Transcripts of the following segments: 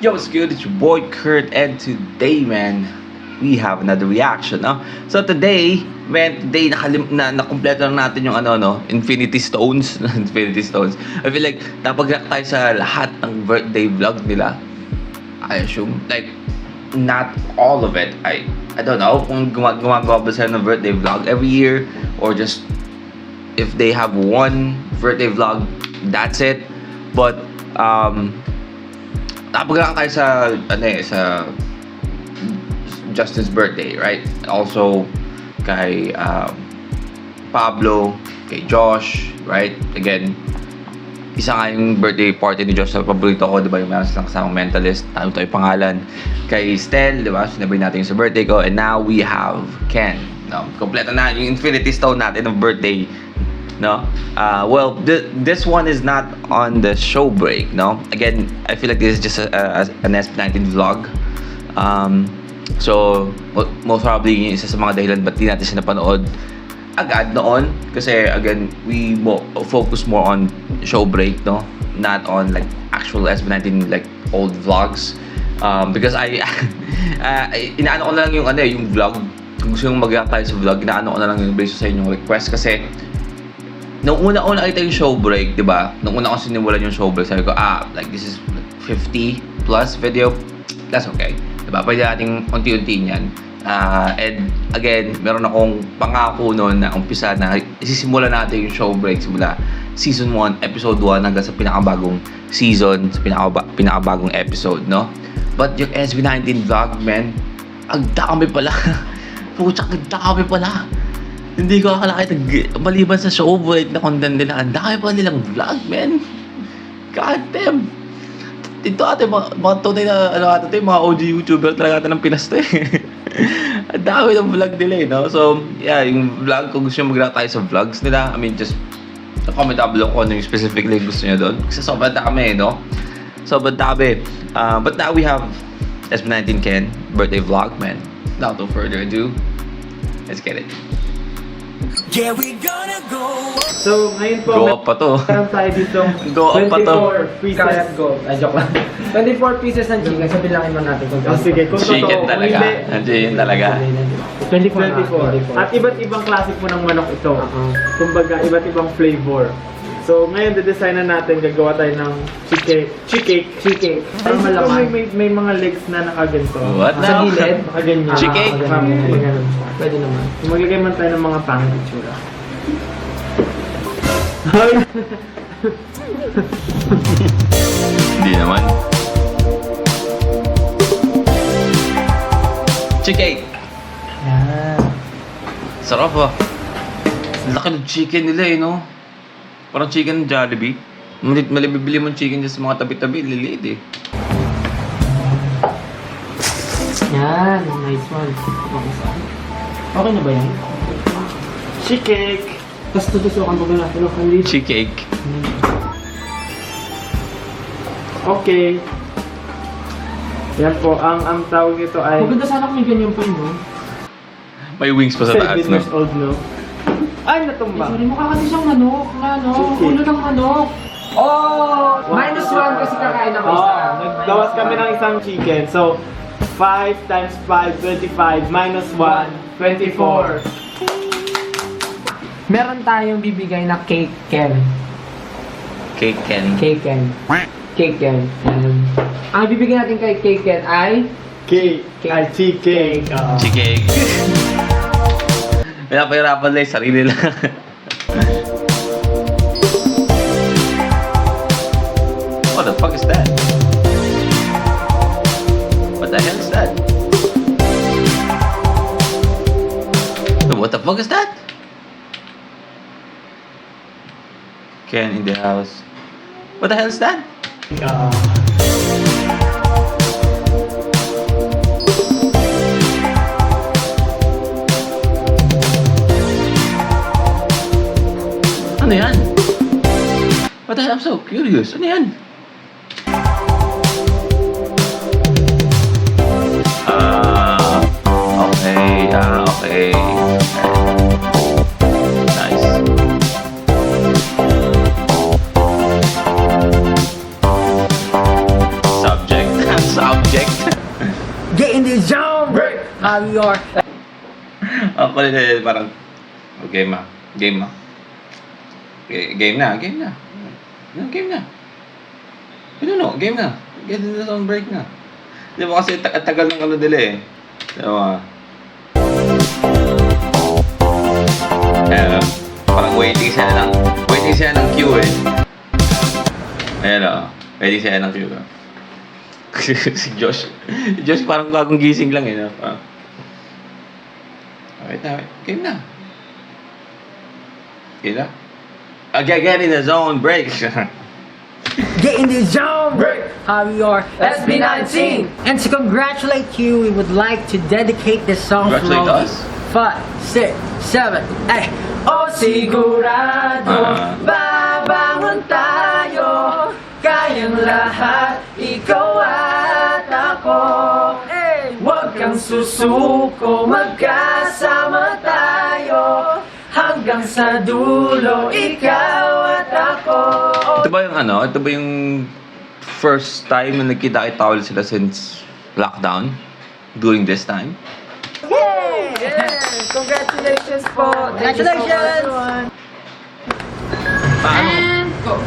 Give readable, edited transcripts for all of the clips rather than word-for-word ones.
Yo, what's good? It's your boy Kurt, and today, man, we have another reaction, no? So today, man, today nakumpleto na natin yung Infinity Stones. Infinity Stones. I feel like napag-react tayo sa lahat ng birthday vlog nila. I assume, like, not all of it. I don't know kung gumagawa ba sila ng birthday vlog every year or just if they have one birthday vlog, that's it. But napag-react tayo sa Justin's birthday, right? Also kay Pablo, kay Josh, right? Again, isa nga yung birthday party ni Josh sa paborito ko, di ba? Yung meron silang kasamang mentalist, tayo yung pangalan. Kay Stel, di ba? Sinabay natin yung sa birthday ko. And now we have Ken. No? Kompleto na yung Infinity Stone natin ng birthday. No? Well, this one is not on the show break, no? Again, I feel like this is just an SP19 vlog. So, most probably yung isa sa mga dahilan ba't di natin siya napanood agad noon. Kasi, again, we focus more on show break, no? Not on, like, actual SP19, like, old vlogs. Because inaano ko na lang yung vlog. Kung gusto yung mag-react tayo sa vlog, inaano ko na lang yung based sa inyong request. Kasi, nung una-una kita yung show break, di ba? Nung una ko sinimulan yung show break, sabi ko, like this is 50 plus video, that's okay. Di ba? Pwede nating unti-unti yan. And again, meron akong pangako noon na umpisa na isisimulan natin yung show break simula season 1, episode 1 hanggang sa pinakabagong season, sa pinakabagong episode, no? But yung SB19 vlog, man, ang dami pala. Puchak, ang dami pala. Hindi ko akala maliban sa show break na content nila, ang dami pa nilang vlog, man. God damn. Ito ate, mga tunay na, mga OG YouTuber talaga ata ng Pinas to eh. Ang dami ng vlog nila eh, no? So, yeah, yung vlog, kung gusto nyo mag-react tayo sa vlogs nila, I mean, just comment down below kung ano yung specifically gusto nyo doon. Kasi sobrang dami, no? Sobrang dami. But now we have SP19 Ken birthday vlog, man. Without no further ado, let's get it. Yeah, we gonna go. So, ngayon po, Go up pa to. meron tayo dito Go up pa to. 24 pieces. Go. Ay, joke lang. 24 pieces ng chicken. Sabi lang naman natin kung sige, kung Chicken totoo, talaga. hindi. Chicken talaga. 24. At iba't ibang klase po ng manok ito. Kumbaga, iba't ibang flavor. So, ngayon, design na natin, gagawa tayo ng cheesecake. Pero malaman. May mga legs na nakaganto. What Sa now? gilid, nakaganyan. Cheesecake? Pwede naman. Magagay man tayo ng mga pangit itsura. Hindi naman. Chicken. Yan. Sarap ah. Laki ng chicken nila eh, no? Parang chicken ng Jollibee. Malibibili mong chicken dyan sa mga tabi-tabi, liliit eh. Yan, nice one. Okay na ba yan? Cheesecake! Tapos tutusukan ko ba natin ang kanili? Chicken. Okay. Yan po, ang tawag nito ay... Maganda sana kung may ganyan pa no? May wings pa sa taas, 7 no? years old, no? Ay, natumba! Sorry, mukha kasi siyang manok na, no? Cheesecake. Ulo ng manok. Oh! Minus 1 kasi kakain ako isa. Naggawas kami ng isang chicken. So, 5 times 5, 25. Minus 1, 24. Meron tayong bibigay na cake Ken. Cake Ken. Cake Ken. Cake Ken. Ang bibigyan natin kay Cake Ken ay... Cake. Ay, cheesecake. Chicken. Pinapahirapan lang yung sarili lang. What the fuck is that? What the hell is that? What the fuck is that? Ken in the house. What the hell is that? Ano yan? What the hell? I'm so curious. Ano yan? Okay. Okay. Nice. Subject. subject. Get in the zone, break. How we are. Ako rin parang, game na. Game na. Game na. Game na. Game na. No, game na. Get in the zone, break na. Di ba kasi tagal ng ano nila eh. Diba? Parang waiting sila ng queue eh. Ayan o. Waiting sila ng queue. Si Josh. Josh parang bagong gising lang eh. No? Wait na. Game na. Game na. Get in the zone, break. Get in the zone, break. How we are. SB19. And to congratulate you, we would like to dedicate this song Congratulate us? 5, 6, 7, 8. Oh, sigurado, babangon tayo. Kayang lahat, ikaw at ako. Huwag kang susuko, magkasama tayo. Hanggang sa dulo, ikaw at ako. Ito ba yung ano? Ito ba yung first time na nagkita-kita ulit sila since lockdown? During this time? Congratulations po. Congratulations. And go!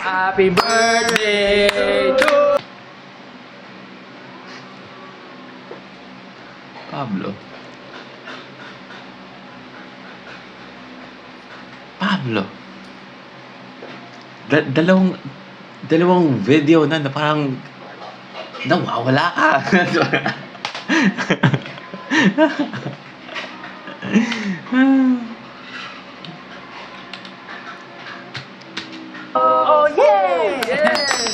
Happy birthday to Pablo. Dalawang video na parang nawawala ka. Oh yeah!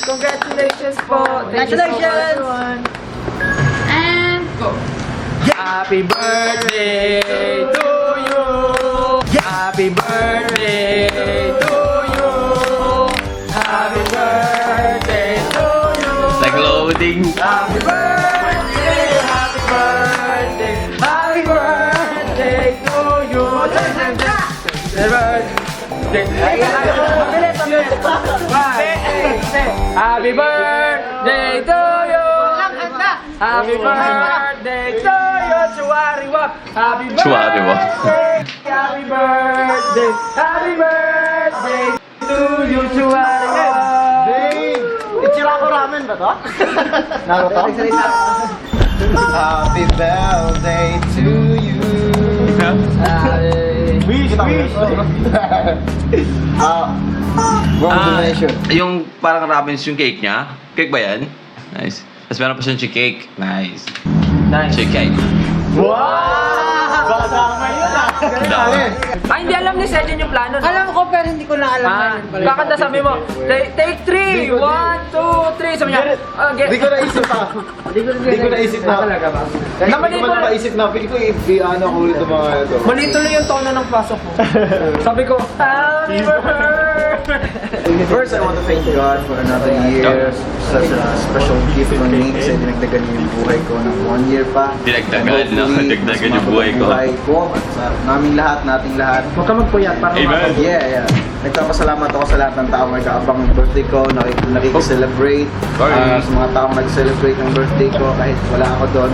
Congratulations po. Congratulations. and go! Happy birthday to you! Happy birthday to you! Happy birthday to you! Like loading. Happy birthday! Happy birthday! Happy birthday to you! Happy birthday! Happy birthday to you! Happy birthday to you! Chuwariwa! Happy Chuwariwa. birthday! Happy birthday! Happy birthday to you! Chuwariwa! Ichirako ramen ba to? Naruto? Happy birthday to you. Wish! Wrong donation. Yung parang ramen yung cake niya. Cake ba yan? Nice. Tapos meron pa siyang cake. Nice. Nice. Cake. Kasama yun ah. Ay, hindi alam ni Sedin yung plano, no? Alam ko pero hindi ko na alam. Kakanta sabi mo, take 3! 1, 2, 3! Sabi niya, Hindi ko naisip pa. Hindi ko naisip na. Hindi ko naisip na. Pili ko i-ano ko ulit yung mga ito. mali tuloy yung tono ng pasok mo. Sabi ko, Happy birthday! First, I want to thank God for another year. Such a special gift for me kasi dinagdagan niyo yung buhay ko ng 1 year pa. Dinagdagan, no? Hopefully, Dinagdagan mas yung buhay ko. mabuhay ko at sa naming lahat, nating lahat. Huwag ka magpuyat para Amen. Yeah. Nagpapasalamat ako sa lahat ng taong nag-aabang ng birthday ko, nakikicelebrate. Sorry. Sa mga taong nag-celebrate ng birthday ko kahit wala ako doon.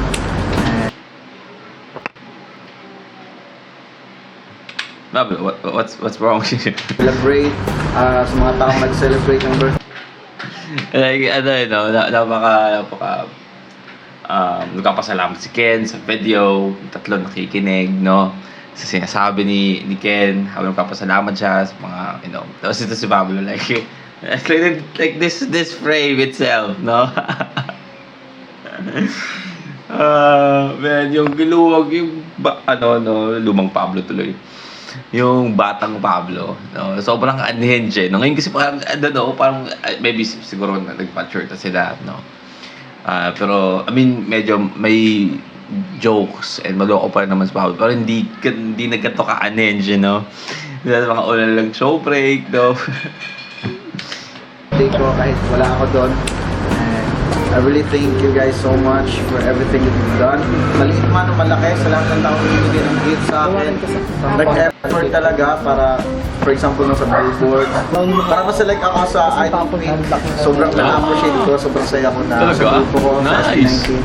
What's wrong? Celebrate. Sa mga taong nag-celebrate ng birthday Like, ano yun, no? Nagpapasalamat si Ken sa video. Tatlo nakikinig, no? Sa sinasabi ni Ken, habang nagpapasalamat siya sa mga, you know. Tapos ito si Pablo, like this frame itself, no? Man, yung giluwag, yung, lumang Pablo tuloy. Yung batang Pablo, no? Sobrang unhinged, no? Ngayon kasi parang, parang, maybe siguro nagpa-church na sila, no? Pero, I mean, medyo may jokes and maloko pa rin naman sa Pablo. Pero hindi nagkato ka-unhinged, no? Mga ulan lang show break, no? ko kahit wala ako doon. I really thank you guys so much for everything that you've done. Maliit man o malaki, sa lahat ng tao na binigay ng gift sa akin. Nag-effort talaga para, for example, no, sa billboard. Para ma-select ako sa IDP. Sobrang na-appreciate ko, sobrang saya ko na sa grupo ko, sa Nice. SB19.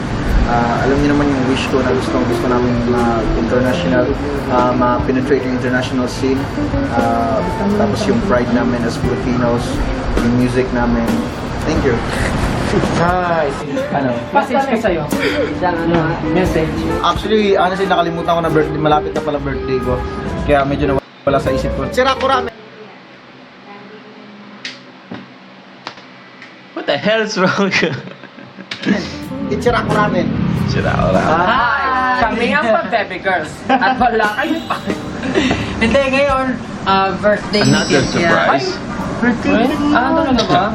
Alam niyo naman yung wish ko na gusto namin international, ma-penetrate yung international scene. Tapos yung pride namin as Filipinos, yung music namin. Thank you. Nice. Ano? Message ko sa'yo. Isang message. Actually, honestly, nakalimutan ko na birthday. Malapit na pala birthday ko. Kaya medyo nawala sa isip ko. Sira ko ramen! What the hell's wrong? Sira ko ramen! Sira ko lang. Hi! Kami ang pa-baby girls. At wala kayo pa. Hindi, ngayon, birthday ni Another Cynthia. surprise. Birthday Ano ba?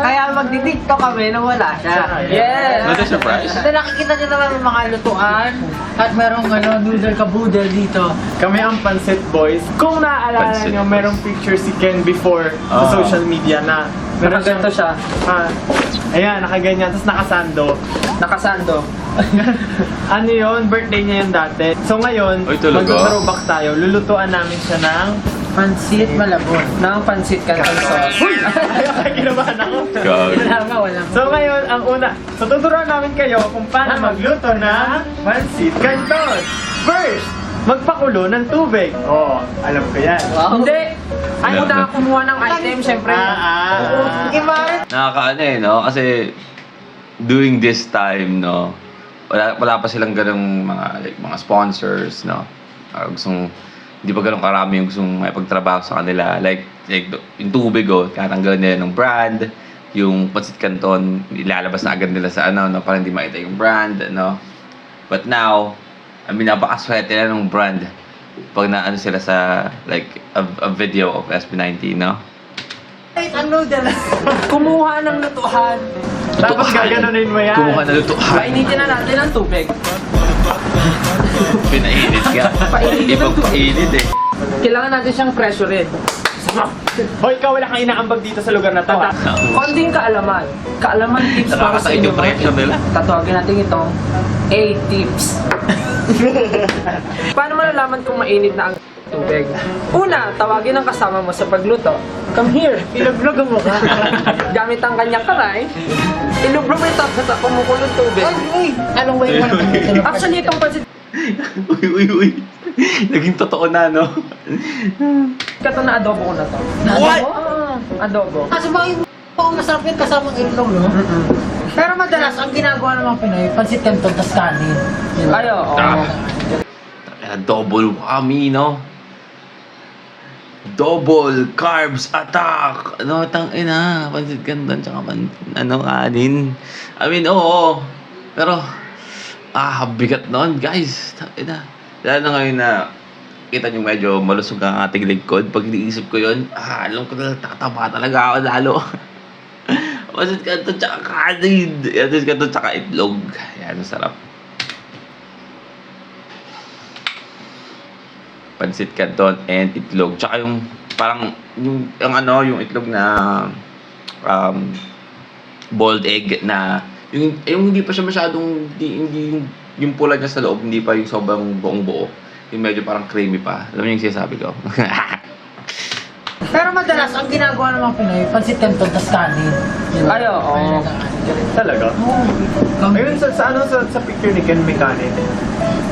Kaya magdi-tiktok kami nang wala siya. Yes! Another surprise? Kasi nakikita niyo naman yung mga lutuan at merong noodle kaboodle dito. Kami ang Pansit Boys. Kung naaalala Pansit nyo, Boys. merong picture si Ken before sa social media na meron Nakaganto siya. Ayan, nakaganyan, tapos nakasando. Nakasando. Ano yun? Birthday niya yun dati. So ngayon, Ay, talaga? mag-throwback tayo. Lulutuan namin siya ng... Pansit Malabon. Nang pansit canton sauce. Ay, kinabahan ako. God. Wala. So ngayon, ang una, so tuturuan namin kayo kung paano magluto ng pansit canton. First, magpakulo ng tubig. Oo, alam ko yan. Hindi! Ay, Yeah. una kumuha ng item, syempre. Nakakaano eh, no? Kasi during this time, no, wala pa silang ganung mga sponsors, no? Hindi pa ganun karami yung gustong may pagtrabaho sa kanila. Like yung tubig, tatanggalin nila ng brand. Yung Pansit Canton, ilalabas na agad nila sa no, para hindi makita yung brand, no? But now, napakaswerte na ng brand pag naano sila sa, like, a video of SB19, no? Ang noodles. Kumuha ng lutuhan. Tapos gaganunin mo yan. Kumuha na lutuhan. Painitin na natin ang tubig. Pinainit nga. Ibang painit eh. Kailangan natin siyang pressurein. Hoy, ikaw wala kang inaambag dito sa lugar na to. Konting kaalaman. Kaalaman tips para sa Nakakasakit inyo. yung pressure nila. Tatawagin natin itong A-tips. Paano malalaman kung mainit na ang tubig? Una, tawagin ang kasama mo sa pagluto. Come here. Ilublog mo ka. Gamit ang kanyang kamay. Ilublog mo ito sa kumukulong tubig. Uy! Anong way mo naman? Actually, itong pansit Uy. Naging totoo na, no? kato na adobo ko na to. What? Adobo. Kasi ba yung masarap yun kasama itlog, no? Pero madalas, ang ginagawa ng mga Pinoy, pansit canton, tas kanin. Ay, oo. Double whammy, no? Double carbs attack! Ano, tangina. Pansit Canton, tsaka kanin. I mean, oo. Pero, bigat nun, guys. Tangina. Lalo na ngayon na kita nyo medyo malusog ang ating likod. Pag iniisip ko yun, alam ko na tataba talaga ako lalo. Pansit Canton, tsaka kanin. Pansit Canton, tsaka itlog. Yan, sarap. Pansit Canton and itlog. Tsaka yung parang yung itlog na boiled egg na yung hindi pa siya masyadong hindi yung pula niya sa loob, hindi pa yung sobrang buong-buo. Yung medyo parang creamy pa. Alam niyo yung sinasabi ko. Pero madalas, ang ginagawa ng mga Pinoy, pansit canton, tas kanin. Ay, oo. Talaga? Ayun, sa picture ni Ken may kanin.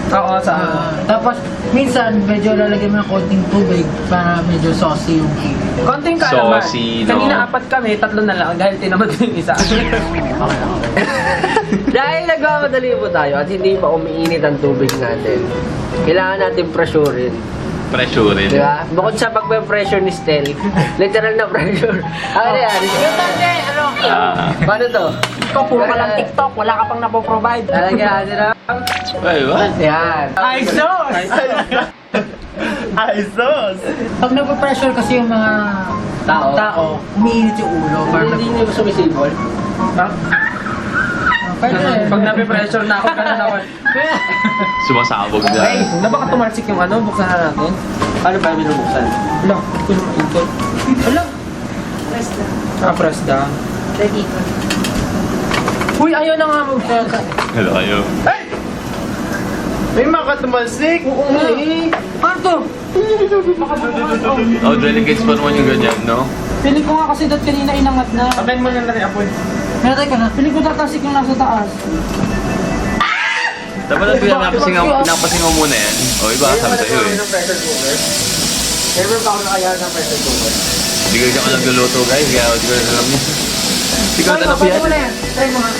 Oo, sa Tapos, minsan, medyo lalagyan mo ng konting tubig para medyo saucy yung konting kaalaman. Saucy, no? Kanina 4 kami, 3 na lang dahil tinamad ko yung isa. Dahil nagmamadali po tayo at hindi pa umiinit ang tubig natin, kailangan natin pressurein. Pressure rin. Di ba? Bukod sa pagpe-pressure ni Stel, literal na pressure. Ano yan? Paano to? Ikaw, puro ka lang TikTok, wala ka pang napoprovide. Lalagyan natin na. Wait, what? Yan. Ay, sauce! Ay, sos! Pag nagpa-pressure kasi yung mga tao, umiinit yung ulo. Hindi nyo sumisibol. Pwede. Pag nape-pressure na ako, ganun ako. Sumasabog Ay, na. na baka tumalsik yung buksan na natin. Paano ba binubuksan? Wala, ito. Wala. Press down. Uy, ayaw na nga mag-share. Hello kayo. May mga tumalsik! Oo nga eh. Ano to? Oh, delegates pa naman yung ganyan, no? Piling ko nga kasi dat kanina inangat na. Patayin mo na rin, Apoy. Meron ka na. Piling ko tatasik yung nasa taas. Dapat natin pinapasingaw muna yan. O, iba sabi sa'yo eh. Never pa ako nakayaan ng pressure cooker. Hindi ka ako nagluluto guys, kaya hindi ko na alam niya. Hindi ko na alam Try mo na yan. yan. Try mo nga.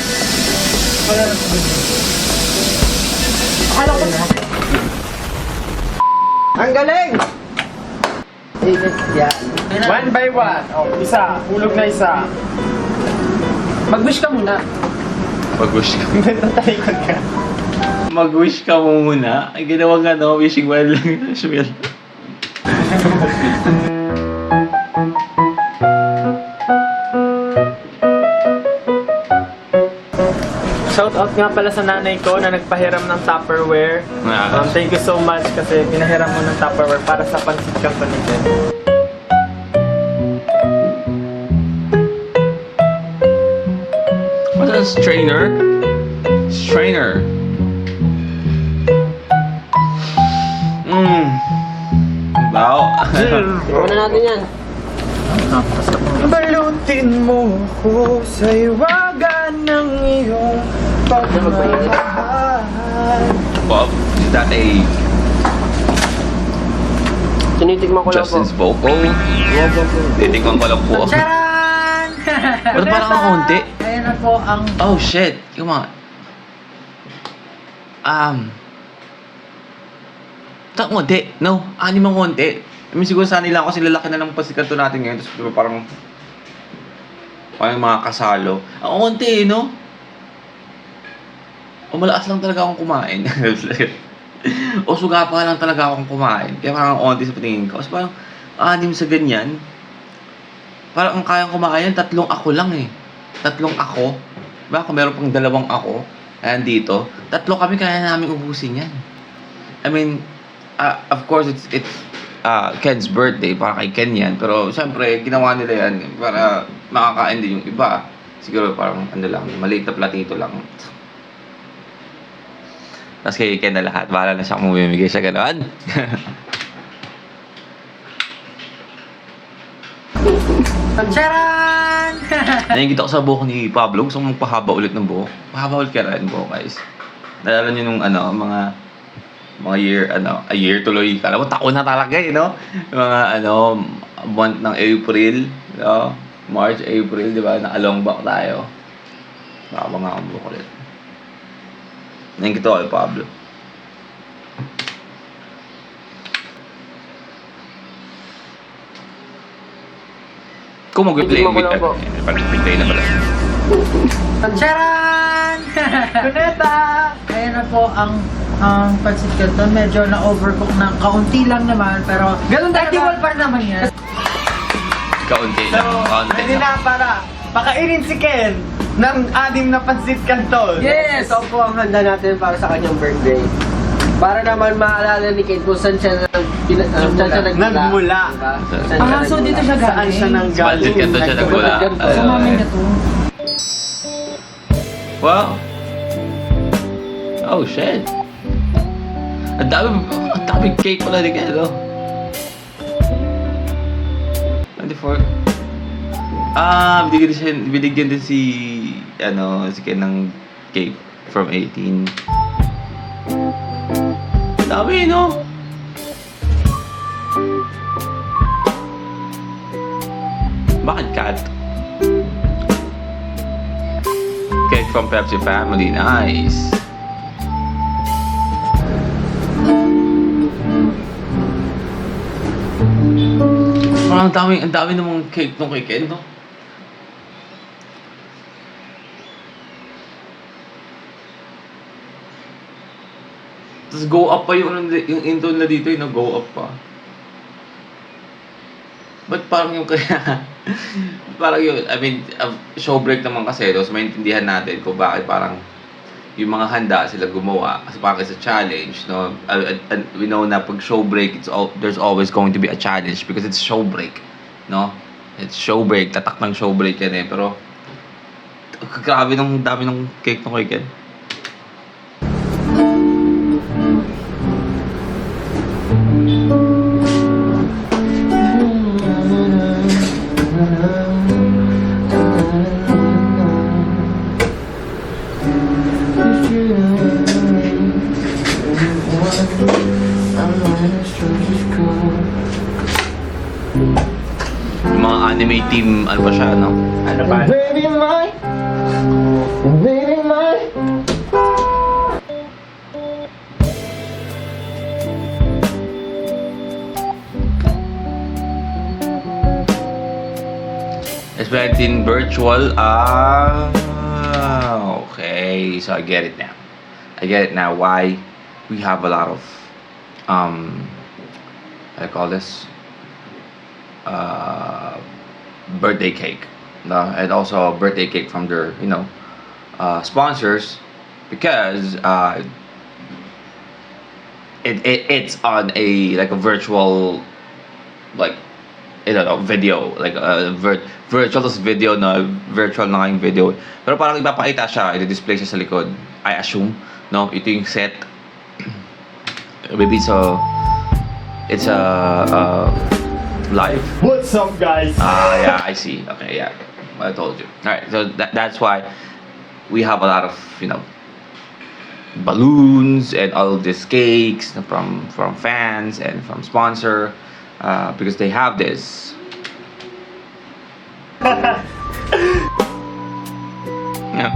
Akala ko na. Ang galing! Yeah. One by one. Oh, isa. Hulog na isa. Mag-wish ka muna. Mag-wish ka. Tatalikod ka. Mag-wish ka muna. Ay, ginawa nga no, wishing well lang. Shmel. Shoutout nga pala sa nanay ko na nagpahiram ng Tupperware. Thank you so much kasi pinahiram mo ng Tupperware para sa pansit company din. What's that? Strainer? Strainer. Wow. Una natin yan. Balutin mo ko sa iwaga ng iyong pagmamahal. Wow. Is that a Tinitigman ko lang po. Justin's vocal? Titikman ko lang po. Charan! Ba't parang ang konti? Ayan na po ang Oh shit. Come on. Tak konti. No, anim ang konti. I mean, siguro sanay lang kasi lalaki na ng pasikanto natin ngayon. Tapos diba, parang mga kasalo. Ang konti no? O malakas lang talaga akong kumain. O suga pa lang talaga akong kumain. Kaya parang ang konti sa patingin ko. Kasi parang anim sa ganyan. Parang ang kayang kumain, 3 ako lang eh. 3 ako. Baka meron pang 2 ako. Ayan dito. 3 kami kaya namin ubusin yan. I mean, of course it's Ken's birthday para kay Ken yan. Pero syempre, ginawa nila yan para makakain din yung iba. Siguro parang maliit na platito lang. Tapos kay Ken na lahat. Bahala na siya kung bumimigay siya gano'n. Charan! Nakikita ko sa buhok ni Pablo. Gusto ko magpahaba ulit ng buhok. Pahaba ulit ka rin buhok, guys. Nalala niyo nung mga year, a year tuloy. Kala mo, taon na talaga eh, no? Mga, month ng April, no? March, April, di ba? Naka-long back tayo. Mahaba nga ang buhok ulit. Nakikita ko kay Pablo. Kung mag-play, Titigman ko lang po. play na pala. Charan! Kuneta! Ayan na po ang pancit canton. Medyo na-overcook na kaunti lang naman, pero Ganun talaga. edible pa rin naman yan. Kaunti So, lang. Kaunti pwede lang. na para pakainin si Ken ng 6 na pansit canton. Yes! Ito po ang handa natin para sa kanyang birthday. Para naman maalala ni Kate kung saan siya nagmula. Nagmula. Diba? Saan Ah, so dito siya Saan siya nang Sa budget ka to siya nagmula. Sa mami na to. Wow. Oh, shit. Ang dami cake pala ni Ken, no? 24. Binigyan din si Ken ng cake from 18. Dami, no? Bakit cat? Cake from Pepsi family, nice. Parang ang dami namang cake nung kay Ken, no? Tapos go up pa yung intro na dito, yung go up pa. Ba't parang yung kaya... parang yun, I mean, show break naman kasi, so maintindihan natin kung bakit parang yung mga handa sila gumawa kasi parang it's a challenge, no? And we know na pag show break, there's always going to be a challenge because it's show break, no? It's show break, tatak ng show break yan eh, pero Grabe nung dami ng cake ng Kuya Ken. Yung mga anime team, ano pa siya, no? Ano ba? Baby mine, baby mine. S19 virtual. Okay. So I get it now. I get it now why we have a lot of what do I call this? Birthday cake. No, and also birthday cake from their, sponsors, because it's on a virtual, like, I don't know, video, like a virtual tas video na virtual na nga yung video, pero parang ipapakita siya, i-display siya sa likod, I assume, no? Ito yung set. Maybe it's a live. What's up, guys? Yeah, I see. Okay, yeah, I told you. All right, so that's why we have a lot of balloons and all of these cakes from fans and from sponsor, because they have this. Yeah.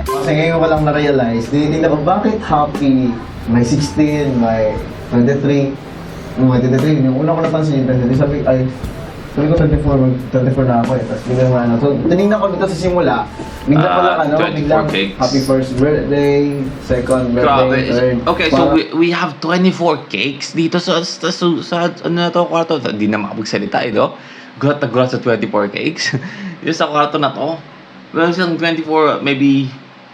Kasi ngayon ko lang na-realize, tinitingnan ko bakit happy, may 16, may 23. May 23, yung una ko napansin yung 23, sabi ko 24 na ako eh. Tapos biglang so tinignan ko dito sa simula, bigla ko lang 24 biglang cakes. happy first birthday, second Grabe. birthday, third. Okay, so we have 24 cakes dito sa ano na to, kwarto. Hindi na makapagsalita no? Gulat na gulat sa 24 cakes. Yung sa kwarto na to. Well, isang 24, maybe,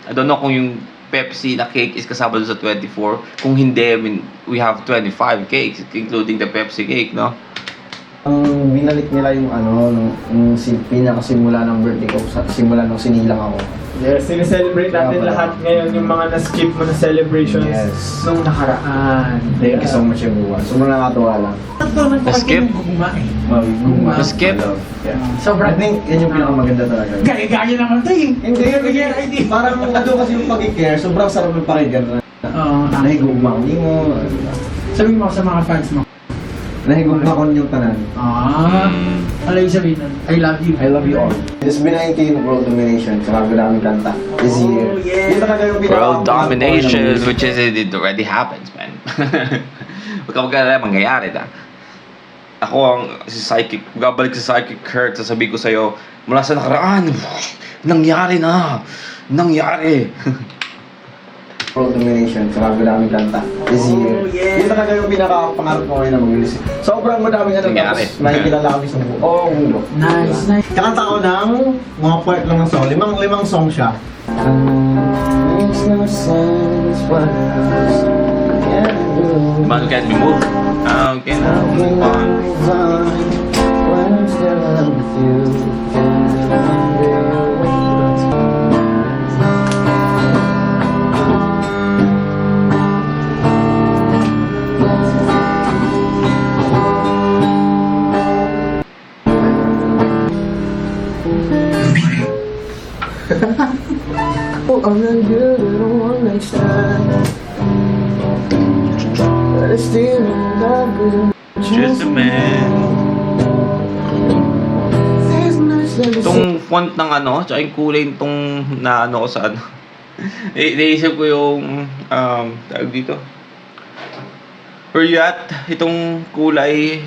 I don't know kung yung Pepsi na cake is kasama doon sa 24. Kung hindi, I mean, we have 25 cakes, including the Pepsi cake, no? Ang binalik nila yung pinakasimula ng birthday ko, simula nung sinilang ako. Yes, sineselebrate natin Kaya pala. lahat ngayon yung mga na-skip mo na celebrations Yes. nung nakaraan. Thank you so much everyone. Sobrang nakakatuwa lang. Na-skip? Guma. Na-skip? Yeah. Sobrang I think yan yung pinakamaganda talaga. gaya naman to eh. Hindi. Parang ano kasi yung pag-care, sobrang sarap ng pakinggan na nahigugma mo. Sabihin mo sa mga fans mo. Nahigugma ko yung tanan. Ano yung sabihin nun? I love you. I love you all. This B19 World Domination, sarap na namin kanta this year. Yun talaga yung World domination, which is, it already happens, man. Huwag ka magkala, mangyayari na. Ako ang psychic, babalik sa psychic Kurt, sasabihin ko sa'yo, mula sa nakaraan, nangyari na! Nangyari! World Domination, sarap na namin kanta this year. Yun talaga yung pinaka-pangarap ko ngayon na mag-release. Sobrang madami na Nangyari. tapos nakikilala kami sa buong mundo. Nice. Kakanta ko ng mga part lang ng song. Limang song siya. Makes no sense what else can do. Man can be moved. How can I move on? When I'm still with you, under your wings. Oh, I'm not good at a one night stand, but I still love you. Just a man. These nights let me Itong font ng ano, tsaka yung kulay nitong na ano ko sa ano. Naisip ko yung, tawag dito. Where you at? Itong kulay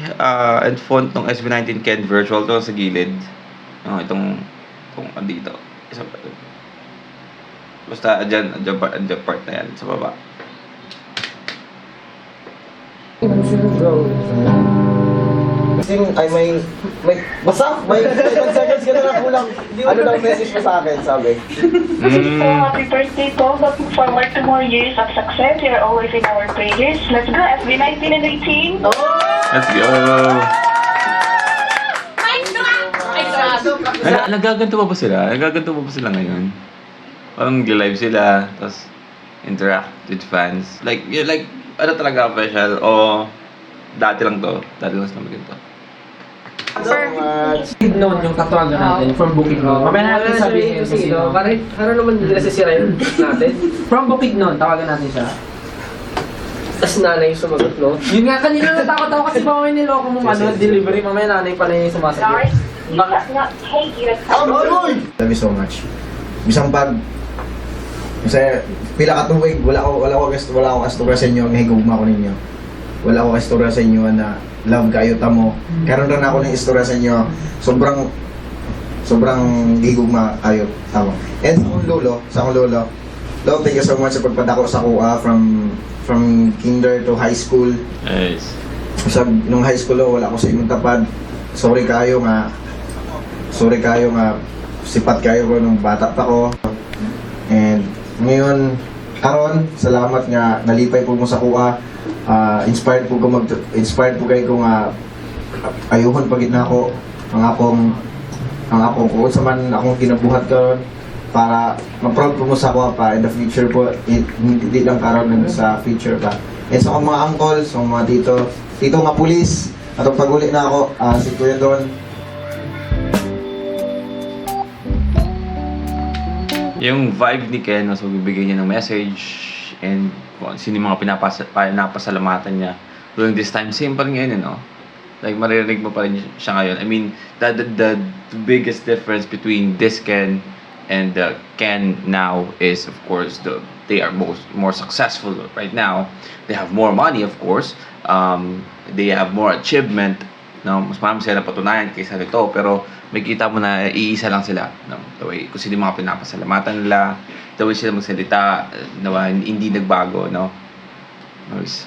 and font ng SB19 Ken Virtual to sa gilid. Itong dito. Isa pa ito. Basta andyan part na yan sa baba. Ay may basta may 10 seconds ka na kulang. Ano daw message mo sa akin, sabi? So, happy birthday po. Looking forward to more years of success. You're always in our prayers. Let's go, SB19 and 18. Let's go! Nagaganto pa ba sila? Nagaganto pa ba sila ngayon? Parang nag-live sila, tapos interact with fans. Like, ano talaga official? O dati lang to? Dati lang sila magganto? Bukid Note yung tatawagan natin from Bukid Note. Mamaya natin sabihin yung sino. Para naman nila sisira yun natin. From Bukid Note, tawagan natin siya. Tapos nanay yung sumagot, no? Yun nga, kanina natakot ako kasi mamaya niloko mong delivery. Mamaya nanay pala yung sumasagot. We cannot take you. Love you so much. Bisang pag kasi pila ka tuwig, wala ko kastura sa inyo, mahigugma ko ninyo. Wala ko kastura sa inyo na love kayo tamo. Karon ra na ako ng istorya sa inyo. Sobrang higugma kayo tamo. And sa akong lolo, Lord, thank you so much sa pagpadako sa kuha from kinder to high school. Nice. Nung high school wala ko sa imong tapad. Sorry kayo nga sipat kayo ko nung bata pa ko. And ngayon, karon salamat nga nalipay po mo sa kuha. Inspired po kayo nga ayuhon pagid na ako ang akong kung sa man akong kinabuhat karon para ma-proud po mo sa kuha pa in the future po, hindi lang karon sa future pa. And sa akong mga uncle, sa mga tito nga pulis, atong pag-uli na ako, si Kuya Don. Yung vibe ni Ken, so bibigyan niya ng message and kung sino yung mga pinapasalamatan niya during this time, same pa rin ngayon, no? Like, maririnig mo pa rin siya ngayon. I mean, the biggest difference between this Ken and the Ken now is, of course, they are more successful right now. They have more money, of course. They have more achievement. No? Mas marami sila napatunayan kaysa nito, pero may kita mo na iisa lang sila. No? The way, kung sino yung mga pinapasalamatan nila, the way sila magsalita, hindi nagbago, no? Nice.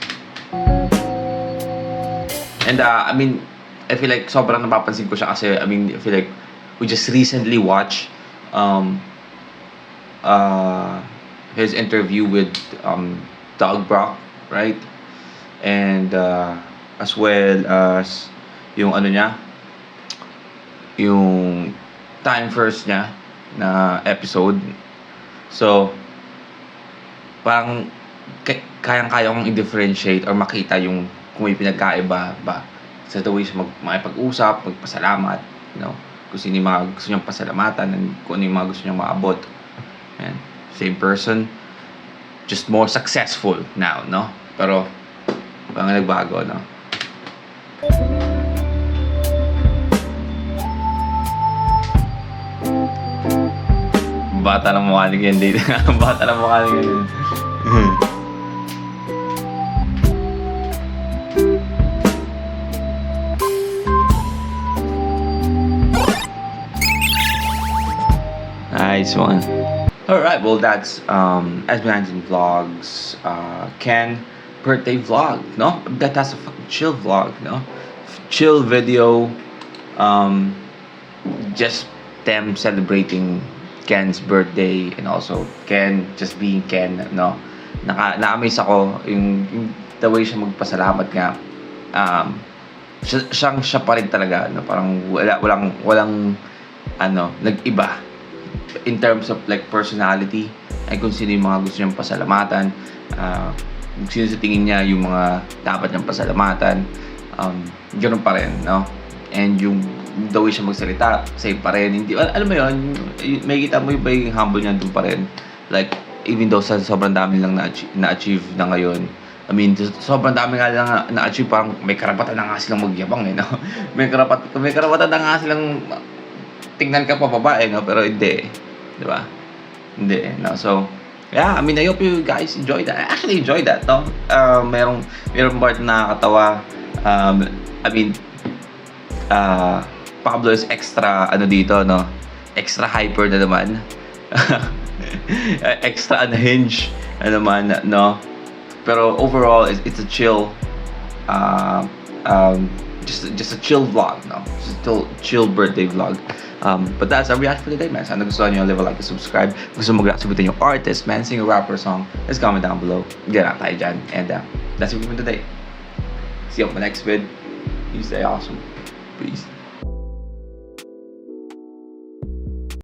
And I mean, I feel like sobrang napapansin ko siya kasi, I mean, I feel like we just recently watched his interview with Doug Brock, right? And as well as yung ano niya, yung Time First niya na episode. So, parang kayang-kaya kong i-differentiate or makita yung kung may pinagkaiba ba sa the way siya makipag-usap, magpasalamat, you know, kung sino yung mga gusto niyang pasalamatan and kung ano yung mga gusto niyang maabot. Ayan. Same person, just more successful now, no? Pero, parang nagbago, no? Bata ng mukha ni Ken dito. Bata ng mukha ni Ken. Nice one. Alright, well that's SB19 Vlogs Ken birthday vlog, no? That's a fucking chill vlog, no? Chill video, just them celebrating Ken's birthday and also Ken just being Ken, no? Na-amaze ako yung the way siya magpasalamat nga. Siya pa rin talaga, no? Parang walang ano, nag-iba in terms of like personality ay kung sino yung mga gusto niyang pasalamatan, kung sino sa tingin niya yung mga dapat niyang pasalamatan, ganoon pa rin, no? And yung the way siya magsalita, same pa rin. Hindi, alam mo yun, may kita mo yung humble niya doon pa rin. Like, even though sa sobrang dami lang na-achieve na ngayon, I mean, sobrang dami nga lang na-achieve, parang may karapatan na nga silang magyabang, eh, no? May karapatan na nga silang tingnan ka pa babae, no? Pero hindi, di ba? Hindi, no? So, yeah, I mean, I hope you guys enjoyed that. I actually enjoyed that, no? Merong part na nakakatawa. I mean, Pablo is extra, ano dito, no? Extra hyper na naman. Extra unhinged na naman, no? Pero overall, it's a chill, just a chill vlog, no? Just a chill birthday vlog. But that's our reaction for today, man. Sana gusto nyo, leave a like and subscribe. Gusto mo mag-react sabihin yung artist, man, sing a rapper song, let's comment down below. Get out tayo dyan. And that's it for today. See you on my next vid. You stay awesome. Peace.